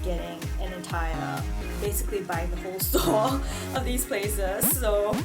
getting an entire, basically buying the whole store of these places. So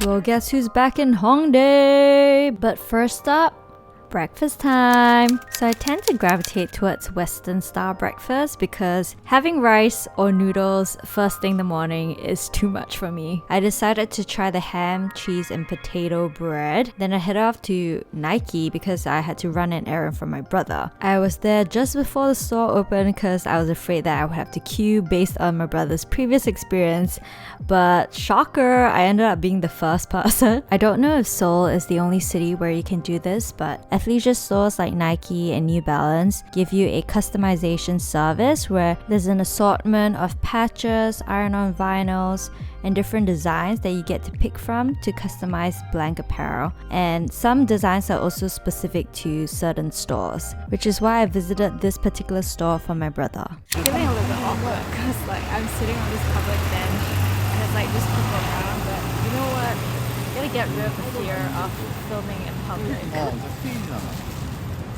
well, guess who's back in Hongdae? But first up, breakfast time. So I tend to gravitate towards Western style breakfast because having rice or noodles first thing in the morning is too much for me. I decided to try the ham, cheese and potato bread. Then I head off to Nike because I had to run an errand for my brother. I was there just before the store opened because I was afraid that I would have to queue based on my brother's previous experience. But shocker, I ended up being the first person. I don't know if Seoul is the only city where you can do this, but athleisure stores like Nike and New Balance give you a customization service where there's an assortment of patches, iron-on vinyls, and different designs that you get to pick from to customize blank apparel. And some designs are also specific to certain stores, which is why I visited this particular store for my brother. I'm feeling a little bit awkward because I'm sitting on this covered bench and it's just people around, but you know what? Gotta get rid of the fear of filming in public.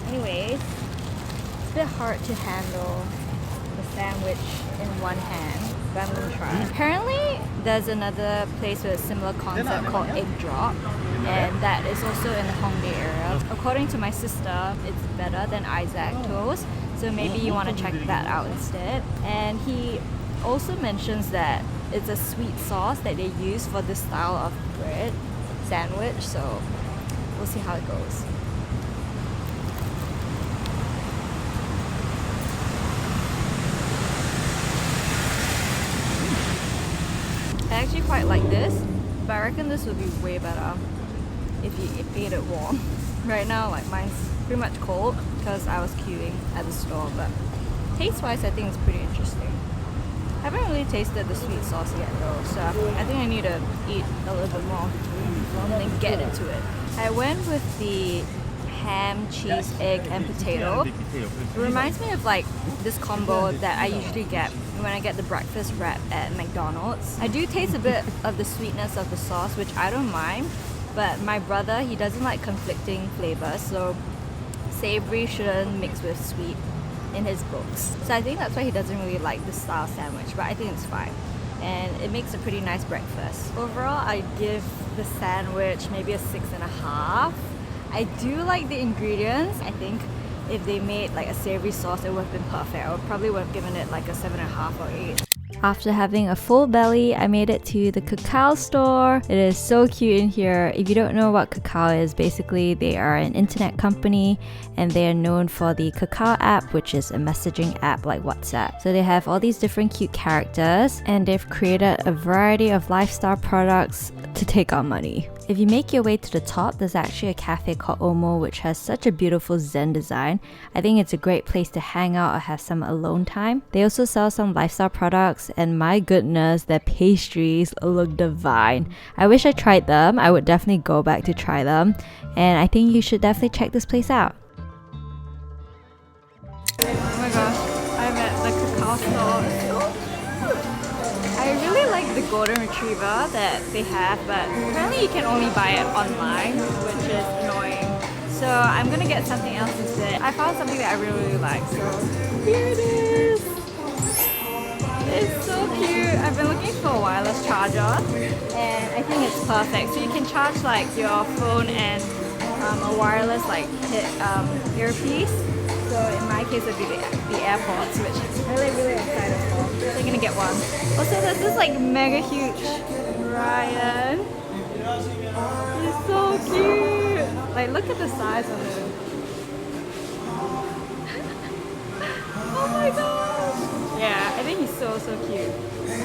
Anyways, it's a bit hard to handle the sandwich in one hand, but I'm gonna try. Apparently, there's another place with a similar concept called Egg Drop, and that is also in the Hongdae area. According to my sister, it's better than Isaac toast, so maybe you want to check that out instead. And he also mentions that it's a sweet sauce that they use for this style of bread sandwich, so we'll see how it goes. I actually quite like this, but I reckon this would be way better if you ate it warm. Right now, mine's pretty much cold because I was queuing at the store, but taste-wise, I think it's pretty interesting. I haven't really tasted the sweet sauce yet though, so I think I need to eat a little bit more and then get into it. I went with the ham, cheese, egg and potato. It reminds me of this combo that I usually get when I get the breakfast wrap at McDonald's. I do taste a bit of the sweetness of the sauce, which I don't mind, but my brother, he doesn't like conflicting flavors, so savory shouldn't mix with sweet in his books. So I think that's why he doesn't really like this style sandwich, but I think it's fine. And it makes a pretty nice breakfast. Overall, I give the sandwich maybe a 6.5. I do like the ingredients. I think if they made a savory sauce, it would have been perfect. I probably would have given it a 7.5 or 8. After having a full belly, I made it to the Kakao store. It is so cute in here. If you don't know what Kakao is, basically they are an internet company and they are known for the Kakao app, which is a messaging app like WhatsApp. So they have all these different cute characters and they've created a variety of lifestyle products to take our money. If you make your way to the top, there's actually a cafe called Omo, which has such a beautiful zen design. I think it's a great place to hang out or have some alone time. They also sell some lifestyle products, and my goodness, their pastries look divine. I wish I tried them. I would definitely go back to try them, and I think you should definitely check this place out. Oh my gosh, I'm at the Kakao store. I really like the golden retriever that they have, but apparently you can only buy it online, which is annoying. So I'm gonna get something else instead. I found something that I really like, so here it is! It's so cute! I've been looking for a wireless charger and I think it's perfect. So you can charge your phone and a wireless earpiece. So in my case it would be the AirPods, which I'm really excited for. So I'm gonna get one. Also there's this mega huge Ryan. He's so cute! Look at the size of him. Oh my gosh! Yeah, I think he's so cute.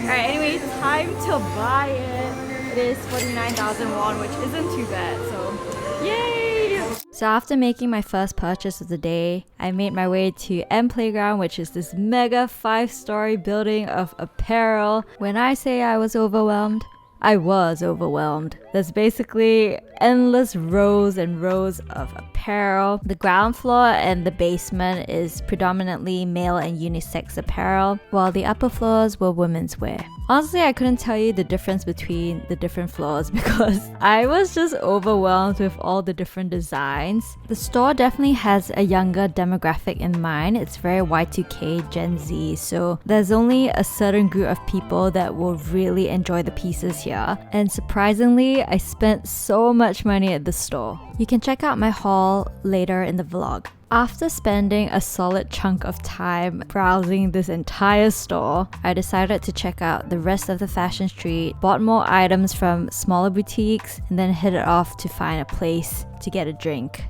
Alright, anyway, time to buy it. It is 49,000 won, which isn't too bad, so yay! So after making my first purchase of the day, I made my way to M Playground, which is this mega 5-story building of apparel. When I say I was overwhelmed, I was overwhelmed. There's basically endless rows and rows of apparel apparel. The ground floor and the basement is predominantly male and unisex apparel, while the upper floors were women's wear. Honestly, I couldn't tell you the difference between the different floors because I was just overwhelmed with all the different designs. The store definitely has a younger demographic in mind. It's very Y2K Gen Z, so there's only a certain group of people that will really enjoy the pieces here. And surprisingly, I spent so much money at the store. You can check out my haul later in the vlog. After spending a solid chunk of time browsing this entire store, I decided to check out the rest of the fashion street, bought more items from smaller boutiques, and then headed off to find a place to get a drink.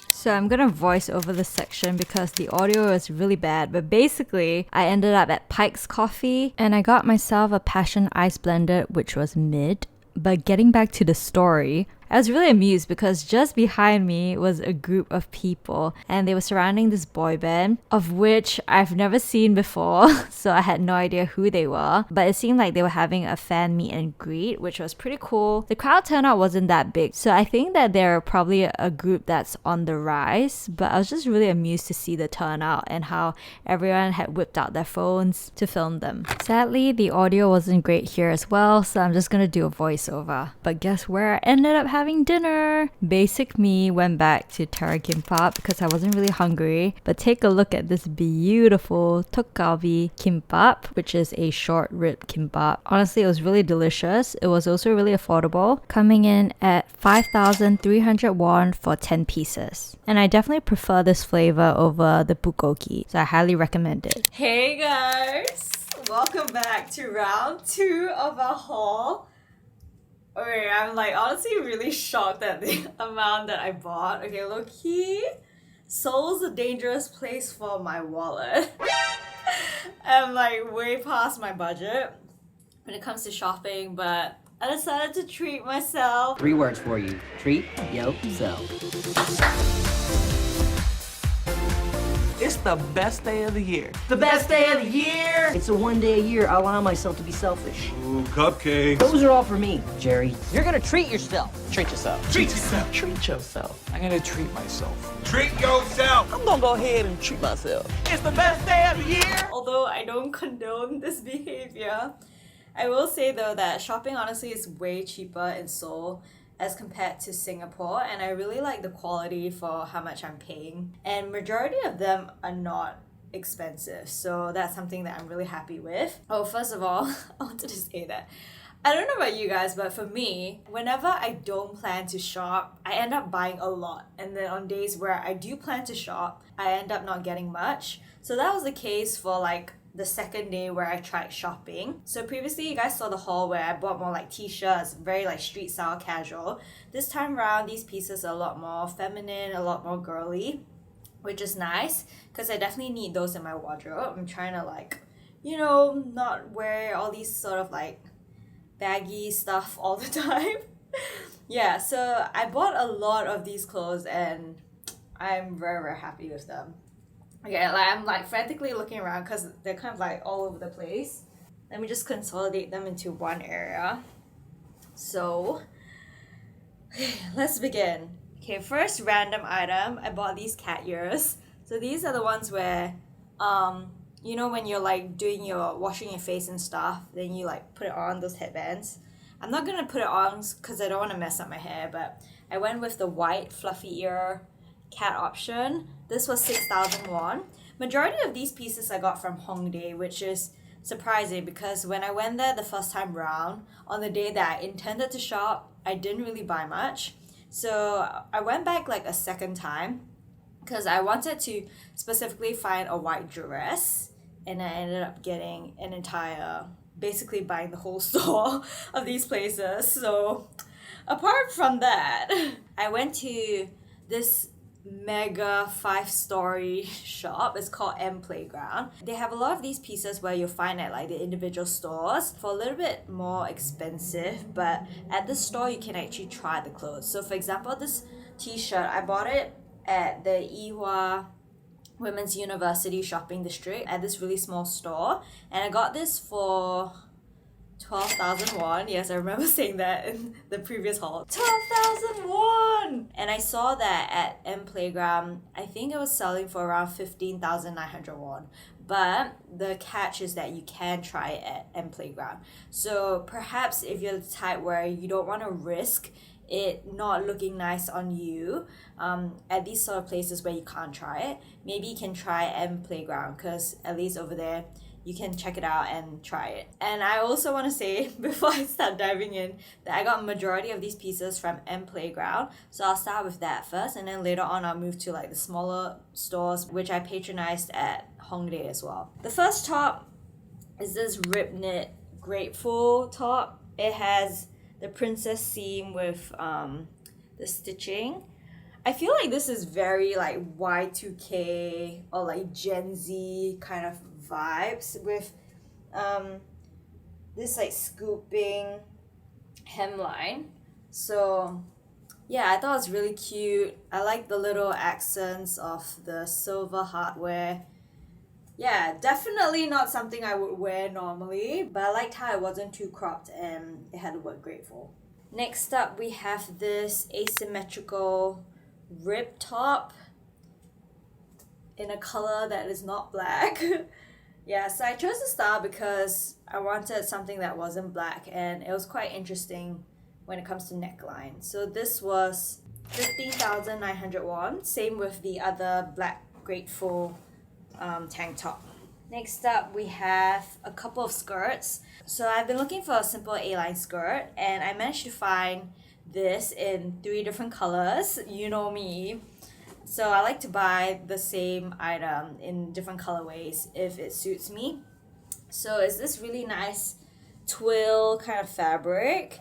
So I'm gonna voice over this section because the audio is really bad, but basically I ended up at Pike's Coffee and I got myself a passion ice blended, which was mid. But getting back to the story, I was really amused because just behind me was a group of people and they were surrounding this boy band, of which I've never seen before, so I had no idea who they were. But it seemed like they were having a fan meet and greet, which was pretty cool. The crowd turnout wasn't that big, so I think that they're probably a group that's on the rise, but I was just really amused to see the turnout and how everyone had whipped out their phones to film them. Sadly, the audio wasn't great here as well, so I'm just gonna do a voiceover. But guess where I ended up having dinner? Basic me went back to tera gimbap because I wasn't really hungry, but take a look at this beautiful tteokgalbi gimbap, which is a short rib gimbap. Honestly, it was really delicious. It was also really affordable, coming in at 5,300 won for 10 pieces. And I definitely prefer this flavor over the bulgogi, so I highly recommend it. Hey guys! Welcome back to round 2 of our haul. Okay, I'm like honestly really shocked at the amount that I bought. Okay, look key. Seoul's a dangerous place for my wallet. I'm like way past my budget when it comes to shopping, but I decided to treat myself. 3 words for you. Treat yourself. It's the best day of the year. The best day of the year! It's the one day a year I allow myself to be selfish. Ooh, cupcakes. Those are all for me, Jerry. You're gonna treat yourself. Treat yourself. Treat yourself. Treat yourself. I'm gonna treat myself. Treat yourself. I'm gonna go ahead and treat myself. It's the best day of the year. Although I don't condone this behavior, I will say though that shopping honestly is way cheaper in Seoul as compared to Singapore, and I really like the quality for how much I'm paying, and majority of them are not expensive, so that's something that I'm really happy with. Oh, first of all, I wanted to say that I don't know about you guys, but for me, whenever I don't plan to shop, I end up buying a lot, and then on days where I do plan to shop, I end up not getting much. So that was the case for like the second day where I tried shopping. So previously you guys saw the haul where I bought more like t-shirts, very like street style casual. This time around these pieces are a lot more feminine, a lot more girly, which is nice because I definitely need those in my wardrobe. I'm trying to like, you know, not wear all these sort of like baggy stuff all the time. Yeah, so I bought a lot of these clothes and I'm very, very happy with them. Okay, like I'm like frantically looking around because they're kind of like all over the place. Let me just consolidate them into one area. So, let's begin. Okay, first random item. I bought these cat ears. So these are the ones where, you know when you're like doing your washing your face and stuff, then you like put it on those headbands. I'm not gonna put it on because I don't want to mess up my hair, but I went with the white fluffy ear cat option. This was 6,000 won. Majority of these pieces I got from Hongdae, which is surprising because when I went there the first time round, on the day that I intended to shop, I didn't really buy much. So I went back like a second time because I wanted to specifically find a white dress, and I ended up getting an entire, basically buying the whole store of these places. So apart from that, I went to this mega 5-story shop. It's called M Playground. They have a lot of these pieces where you'll find at like the individual stores for a little bit more expensive, but at this store you can actually try the clothes. So for example, this t-shirt, I bought it at the Ihwa Women's University shopping district at this really small store, and I got this for 12,000 won. Yes, I remember saying that in the previous haul. 12,000 won! And I saw that at M Playground. I think it was selling for around 15,900 won. But the catch is that you can try it at M Playground. So perhaps if you're the type where you don't want to risk it not looking nice on you at these sort of places where you can't try it, maybe you can try M Playground, because at least over there you can check it out and try it. And I also want to say, before I start diving in, that I got a majority of these pieces from M Playground. So I'll start with that first, and then later on I'll move to like the smaller stores which I patronized at Hongdae as well. The first top is this rib knit grateful top. It has the princess seam with the stitching. I feel like this is very like Y2K or like Gen Z kind of vibes with this like scooping hemline. So yeah, I thought it was really cute. I like the little accents of the silver hardware. Yeah, definitely not something I would wear normally, but I liked how it wasn't too cropped and it had the word grateful. Next up, we have this asymmetrical rib top in a color that is not black. Yeah, so I chose the style because I wanted something that wasn't black, and it was quite interesting when it comes to neckline. So this was 15,900 won, same with the other black grateful tank top. Next up, we have a couple of skirts. So I've been looking for a simple A-line skirt, and I managed to find this in 3 different colors. You know me. So I like to buy the same item in different colorways if it suits me. So it's this really nice twill kind of fabric,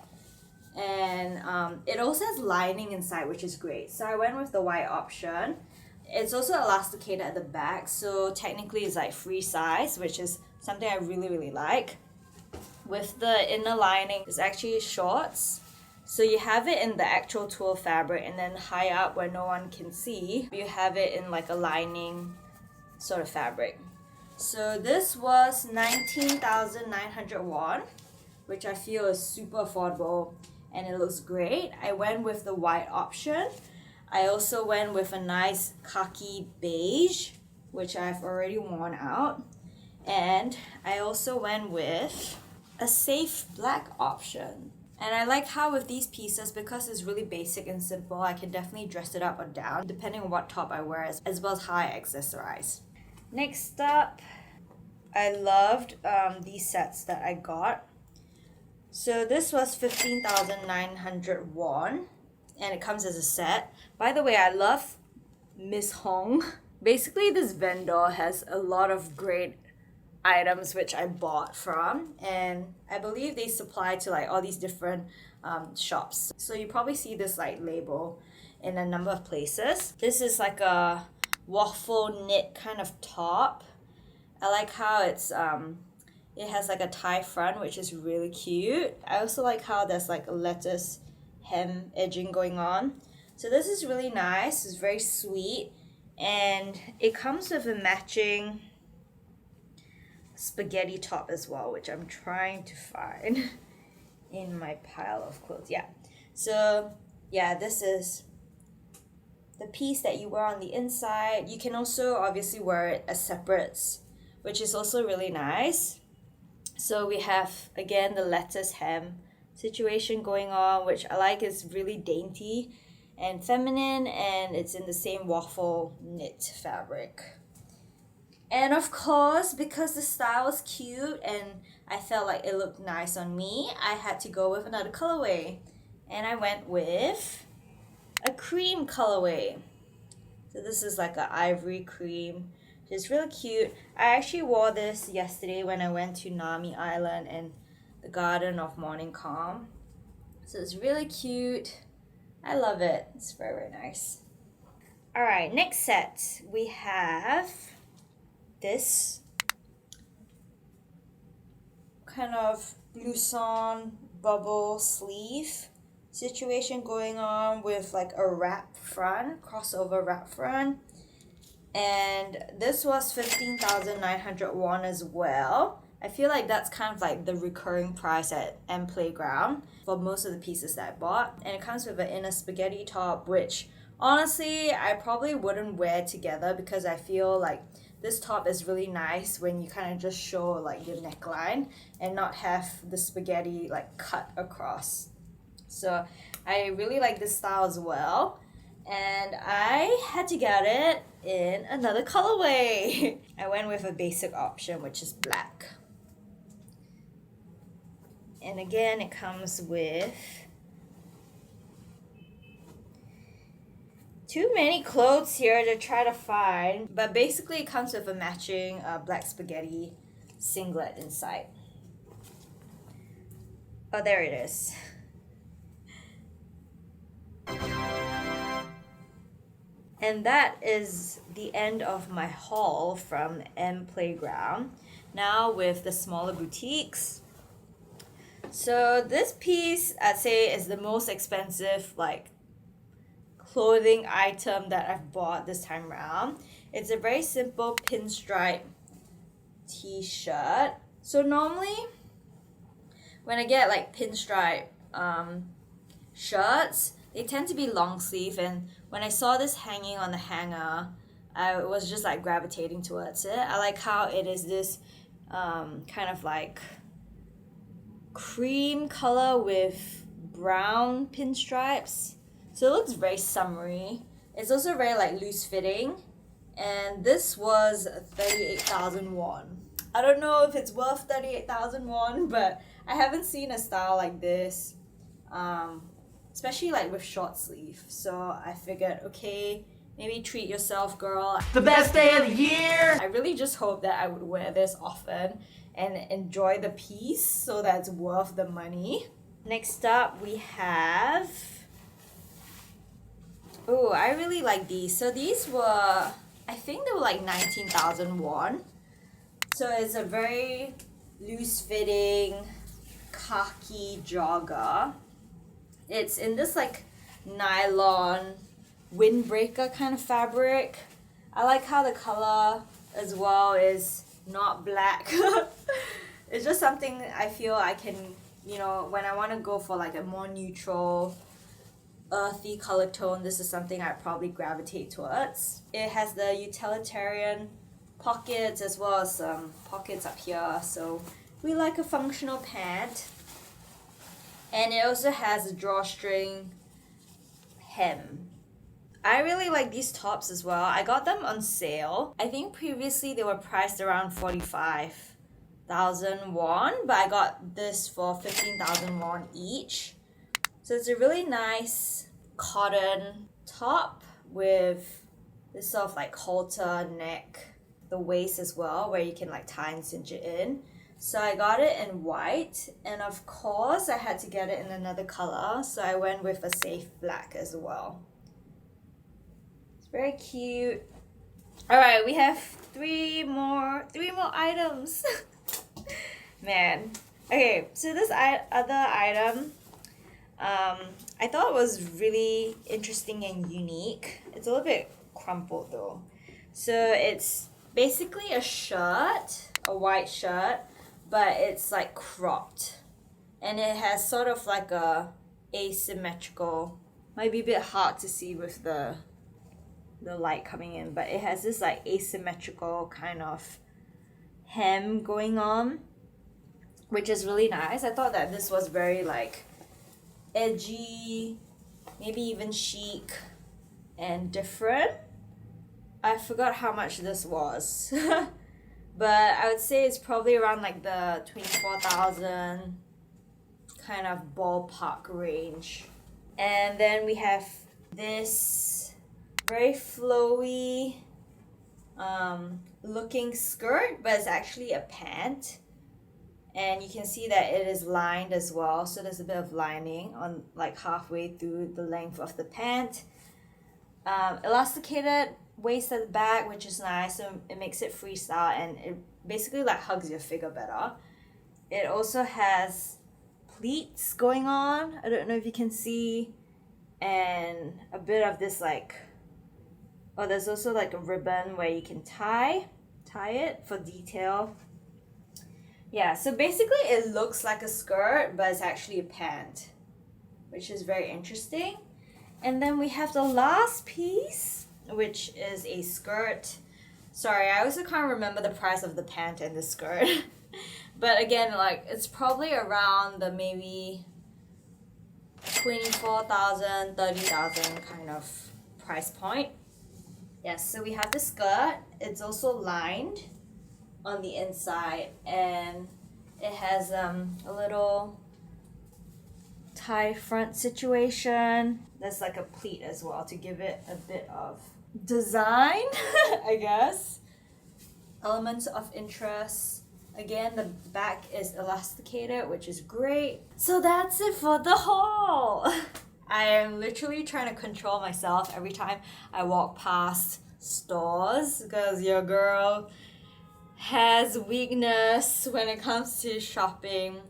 and it also has lining inside, which is great. So I went with the white option. It's also elasticated at the back, so technically it's like free size, which is something I really like. With the inner lining, it's actually shorts. So you have it in the actual twill fabric, and then high up where no one can see, you have it in like a lining sort of fabric. So this was 19,900 won, which I feel is super affordable and it looks great. I went with the white option. I also went with a nice khaki beige, which I've already worn out. And I also went with a safe black option. And I like how with these pieces, because it's really basic and simple, I can definitely dress it up or down depending on what top I wear, as well as how I accessorize. Next up, I loved these sets that I got. So this was 15,900 won, and it comes as a set. By the way, I love Miss Hong. Basically, this vendor has a lot of great items which I bought from, and I believe they supply to like all these different shops. So you probably see this like label in a number of places. This is like a waffle knit kind of top. I like how it's it has like a tie front, which is really cute. I also like how there's like a lettuce hem edging going on. So this is really nice. It's very sweet, and it comes with a matching spaghetti top as well, which I'm trying to find in my pile of clothes. Yeah, so yeah, this is the piece that you wear on the inside. You can also obviously wear it as separates, which is also really nice. So we have again the lettuce hem situation going on, which I like. Is really dainty and feminine, and it's in the same waffle knit fabric. And of course, because the style was cute and I felt like it looked nice on me, I had to go with another colorway. And I went with a cream colorway. So this is like an ivory cream, which is really cute. I actually wore this yesterday when I went to Nami Island and the Garden of Morning Calm. So it's really cute. I love it. It's very nice. Alright, next set we have this kind of BUSAN bubble sleeve situation going on with like a wrap front, crossover wrap front. And this was 15,900 won as well. I feel like that's kind of like the recurring price at M Playground for most of the pieces that I bought. And it comes with an inner spaghetti top, which honestly I probably wouldn't wear together because I feel like this top is really nice when you kind of just show like your neckline and not have the spaghetti like cut across. So I really like this style as well. And I had to get it in another colorway. I went with a basic option, which is black. And again, it comes with too many clothes here to try to find, but basically it comes with a matching black spaghetti singlet inside. Oh, there it is. And that is the end of my haul from M Playground. Now with the smaller boutiques. So this piece, I'd say, is the most expensive like clothing item that I've bought this time around. It's a very simple pinstripe t-shirt. So normally when I get like pinstripe shirts, they tend to be long sleeve, and when I saw this hanging on the hanger, I was just like gravitating towards it. I like how it is this kind of like cream color with brown pinstripes. So it looks very summery. It's also very like loose fitting, and this was 38,000 won. I don't know if it's worth 38,000 won, but I haven't seen a style like this, especially like with short sleeve. So I figured, okay, maybe treat yourself, girl. The best day of the year! I really just hope that I would wear this often and enjoy the piece so that it's worth the money. Next up, we have... Oh, I really like these. So these were, I think they were like 19,000 won. So it's a very loose-fitting khaki jogger. It's in this like nylon windbreaker kind of fabric. I like how the color as well is not black. It's just something I feel I can, you know, when I want to go for like a more neutral, earthy color tone, this is something I'd probably gravitate towards. It has the utilitarian pockets as well as some pockets up here, so we like a functional pant. And it also has a drawstring hem. I really like these tops as well. I got them on sale. I think previously they were priced around 45,000 won, but I got this for 15,000 won each. So it's a really nice cotton top with this sort of like halter neck, the waist as well, where you can like tie and cinch it in. So I got it in white, and of course I had to get it in another color, so I went with a safe black as well. It's very cute. Alright, we have three more items. Man. Okay, so this other item, I thought was really interesting and unique. It's a little bit crumpled though. So it's basically a shirt, a white shirt, but it's like cropped, and it has sort of like a asymmetrical, might be a bit hard to see with the light coming in, but it has this like asymmetrical kind of hem going on, which is really nice. I thought that this was very like edgy, maybe even chic and different. I forgot how much this was. But I would say it's probably around like the 24,000 kind of ballpark range. And then we have this very flowy looking skirt, but it's actually a pant. And you can see that it is lined as well, so there's a bit of lining on like halfway through the length of the pant. Elasticated waist at the back, which is nice, so it makes it freestyle and it basically like hugs your figure better. It also has pleats going on, I don't know if you can see, and a bit of this like, oh, there's also like a ribbon where you can tie it for detail. Yeah, so basically it looks like a skirt, but it's actually a pant, which is very interesting. And then we have the last piece, which is a skirt. Sorry, I also can't remember the price of the pant and the skirt. But again, like, it's probably around the maybe 24,000, 30,000 kind of price point. Yes, so we have the skirt. It's also lined on the inside, and it has a little tie front situation. There's like a pleat as well to give it a bit of design, I guess. Elements of interest. Again, the back is elasticated, which is great. So that's it for the haul. I am literally trying to control myself every time I walk past stores because your girl has weakness when it comes to shopping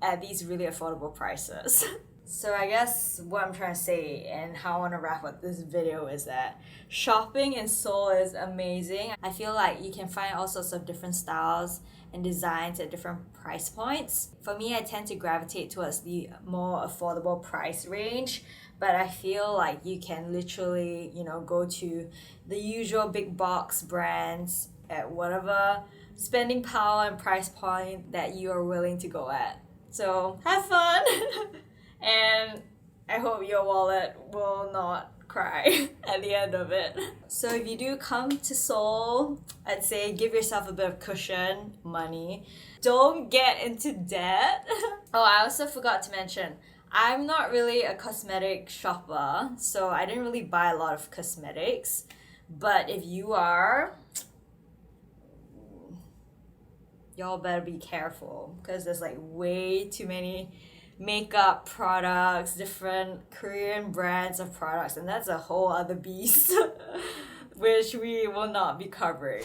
at these really affordable prices. So I guess what I'm trying to say and how I want to wrap up this video is that shopping in Seoul is amazing. I feel like you can find all sorts of different styles and designs at different price points. For me, I tend to gravitate towards the more affordable price range, but I feel like you can literally, go to the usual big box brands at whatever spending power and price point that you are willing to go at. So have fun! And I hope your wallet will not cry at the end of it. So if you do come to Seoul, I'd say give yourself a bit of cushion, money. Don't get into debt. Oh, I also forgot to mention, I'm not really a cosmetic shopper, so I didn't really buy a lot of cosmetics. But if you are, y'all better be careful because there's like way too many makeup products, different Korean brands of products, and that's a whole other beast which we will not be covering.